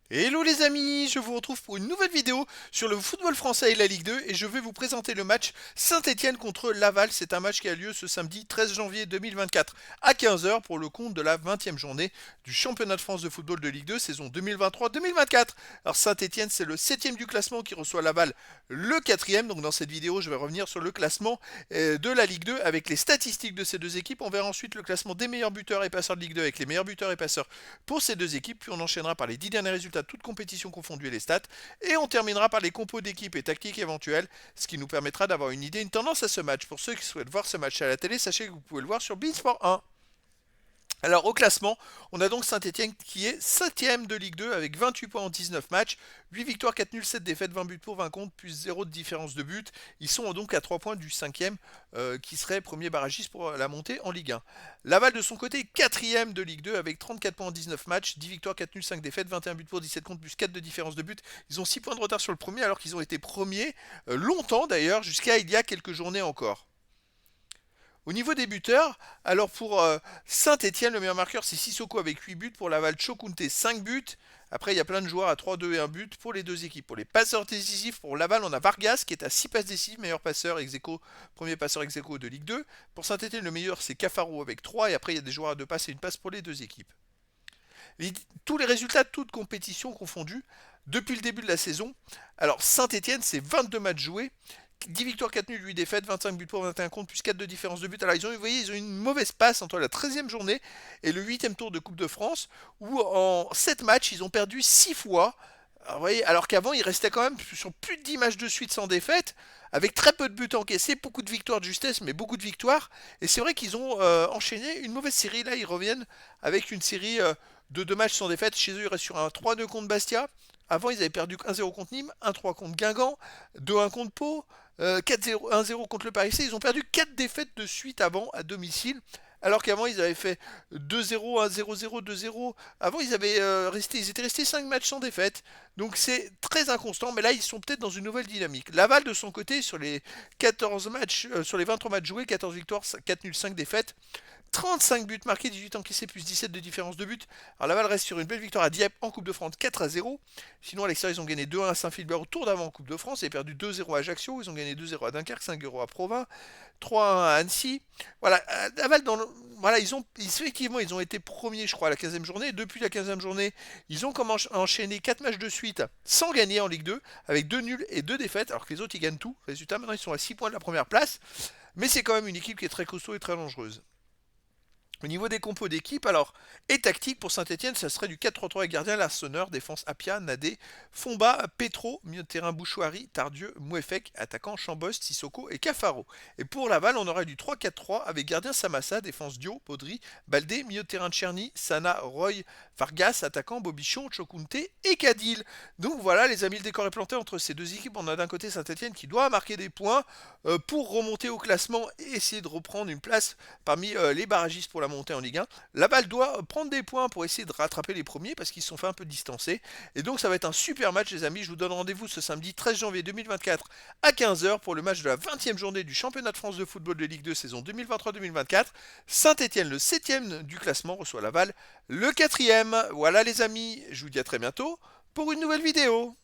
Hello les amis, je vous retrouve pour une nouvelle vidéo sur le football français et la Ligue 2 et je vais vous présenter le match Saint-Étienne contre Laval. C'est un match qui a lieu ce samedi 13 janvier 2024 à 15 heures pour le compte de la 20e journée du championnat de France de football de Ligue 2 saison 2023-2024. Alors Saint-Étienne c'est le 7e du classement qui reçoit Laval le 4e. Donc dans cette vidéo je vais revenir sur le classement de la Ligue 2 avec les statistiques de ces deux équipes. On verra ensuite le classement des meilleurs buteurs et passeurs de Ligue 2 avec les meilleurs buteurs et passeurs pour ces deux équipes, puis on enchaînera par les 10 derniers résultats de toutes compétitions confondues et les stats, et on terminera par les compos d'équipe et tactiques éventuelles, ce qui nous permettra d'avoir une idée, une tendance à ce match. Pour ceux qui souhaitent voir ce match à la télé, sachez que vous pouvez le voir sur Beansport 1. Alors au classement, on a donc Saint-Etienne qui est 7ème de Ligue 2 avec 28 points en 19 matchs, 8 victoires, 4 nuls, 7 défaites, 20 buts pour 20 contre, plus 0 de différence de but. Ils sont donc à 3 points du 5ème qui serait premier barragiste pour la montée en Ligue 1. Laval de son côté est 4ème de Ligue 2 avec 34 points en 19 matchs, 10 victoires, 4 nuls, 5 défaites, 21 buts pour 17 contre, plus 4 de différence de but. Ils ont 6 points de retard sur le premier alors qu'ils ont été premiers longtemps d'ailleurs, jusqu'à il y a quelques journées encore. Au niveau des buteurs, alors pour Saint-Etienne, le meilleur marqueur c'est Sissoko avec 8 buts. Pour Laval, Chokunte 5 buts. Après, il y a plein de joueurs à 3, 2 et 1 but pour les deux équipes. Pour les passeurs décisifs, pour Laval, on a Vargas qui est à 6 passes décisives, meilleur passeur ex aequo, premier passeur ex aequo de Ligue 2. Pour Saint-Etienne, le meilleur c'est Cafaro avec 3. Et après, il y a des joueurs à 2 passes et une passe pour les deux équipes. Tous les résultats, toutes compétitions confondues, depuis le début de la saison. Alors, Saint-Etienne, c'est 22 matchs joués. 10 victoires, 4 nuls, 8 défaites, 25 buts pour 21 contre, plus 4 de différence de but. Alors vous voyez, ils ont une mauvaise passe entre la 13e journée et le 8e tour de Coupe de France, où en 7 matchs, ils ont perdu 6 fois. Alors, vous voyez, alors qu'avant, ils restaient quand même sur plus de 10 matchs de suite sans défaite, avec très peu de buts encaissés, beaucoup de victoires de justesse, mais beaucoup de victoires. Et c'est vrai qu'ils ont enchaîné une mauvaise série. Là, ils reviennent avec une série de 2 matchs sans défaite. Chez eux, ils restent sur un 3-2 contre Bastia. Avant, ils avaient perdu 1-0 contre Nîmes, 1-3 contre Guingamp, 2-1 contre Pau, 4-0, 1-0 contre le Paris FC. Ils ont perdu 4 défaites de suite avant à domicile. Alors qu'avant, ils avaient fait 2-0, 1-0-0, 2-0. Avant, ils étaient restés 5 matchs sans défaite. Donc c'est très inconstant. Mais là, ils sont peut-être dans une nouvelle dynamique. Laval, de son côté, sur les 14 matchs, sur les 23 matchs joués, 14 victoires, 4 nuls, 5 défaites. 35 buts marqués, 18 encaissés, plus 17 de différence de but. Alors Laval reste sur une belle victoire à Dieppe en Coupe de France 4-0. Sinon à l'extérieur ils ont gagné 2-1 à Saint-Philbert au tour d'avant en Coupe de France et perdu 2-0 à Ajaccio. Ils ont gagné 2-0 à Dunkerque, 5-0 à Provins, 3-1 à Annecy. Voilà, Laval voilà, effectivement ils ont été premiers je crois à la 15e journée. Depuis la 15e journée, ils ont enchaîné 4 matchs de suite sans gagner en Ligue 2 avec 2 nuls et 2 défaites alors que les autres ils gagnent tout. Résultat, maintenant ils sont à 6 points de la première place. Mais c'est quand même une équipe qui est très costaud et très dangereuse. Au niveau des compos d'équipe, alors, et tactique pour Saint-Etienne, ça serait du 4-3-3 avec gardien, Larsonneur, défense Apia, Nadé, Fomba, Petro, milieu de terrain Bouchouari, Tardieu, Mouefek, attaquant Chambost, Sissoko et Cafaro. Et pour Laval, on aurait du 3-4-3 avec gardien Samassa, défense Dio, Baudry, Baldé, milieu de terrain Tcherny, Sana, Roy, Vargas, attaquant Bobichon, Chokunte et Cadil. Donc voilà, les amis, le décor est planté entre ces deux équipes. On a d'un côté Saint-Etienne qui doit marquer des points pour remonter au classement et essayer de reprendre une place parmi les barragistes pour la montée en Ligue 1. Laval doit prendre des points pour essayer de rattraper les premiers parce qu'ils se sont fait un peu distancer. Et donc ça va être un super match les amis. Je vous donne rendez-vous ce samedi 13 janvier 2024 à 15 heures pour le match de la 20e journée du championnat de France de football de Ligue 2 saison 2023-2024. Saint-Etienne, le 7e du classement, reçoit Laval, le 4e. Voilà les amis, je vous dis à très bientôt pour une nouvelle vidéo.